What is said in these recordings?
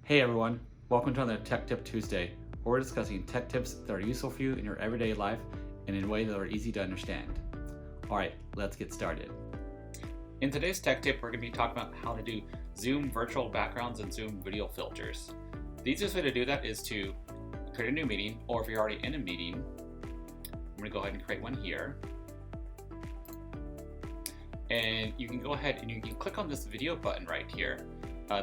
Hey everyone, welcome to another Tech Tip Tuesday, where we're discussing tech tips that are useful for you in your everyday life and in a way that are easy to understand. Alright, let's get started. In today's tech tip, we're going to be talking about how to do Zoom virtual backgrounds and Zoom video filters. The easiest way to do that is to create a new meeting, or if you're already in a meeting, I'm going to go ahead and create one here. And you can go ahead and you can click on this video button right here.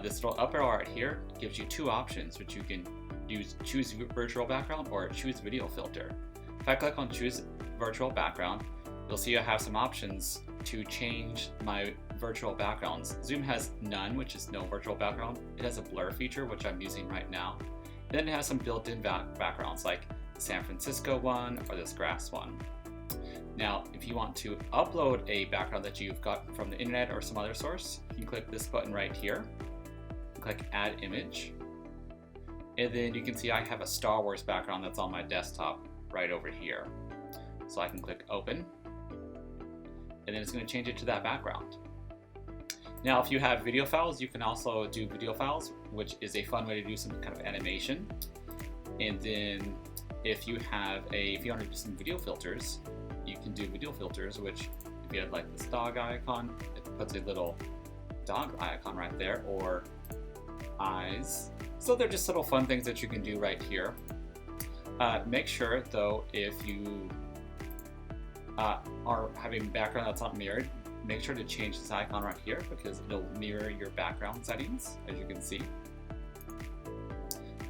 This little up arrow right here gives you two options, which you can use: choose virtual background or choose video filter. If I click on choose virtual background, you'll see I have some options to change my virtual backgrounds. Zoom has none, which is no virtual background. It has a blur feature, which I'm using right now. Then it has some built-in backgrounds like the San Francisco one or this grass one. Now, if you want to upload a background that you've got from the internet or some other source, you can click this button right here. Click Add Image. And then you can see I have a Star Wars background that's on my desktop right over here. So I can click Open. And then it's going to change it to that background. Now, if you have video files, you can also do video files, which is a fun way to do some kind of animation. And then if you want to do some video filters, you can do video filters, which if you had like this dog icon, it puts a little dog icon right there, or eyes. So they're just little fun things that you can do right here. Make sure though, if you are having background that's not mirrored, make sure to change this icon right here because it'll mirror your background settings, as you can see.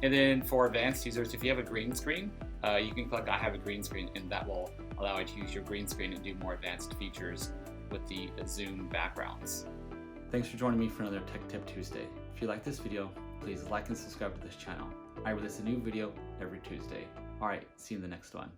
And then for advanced users, if you have a green screen, you can click I have a green screen, and that will allow you to use your green screen and do more advanced features with the Zoom backgrounds. Thanks for joining me for another Tech Tip Tuesday. If you like this video, please like and subscribe to this channel. I release a new video every Tuesday. Alright, see you in the next one.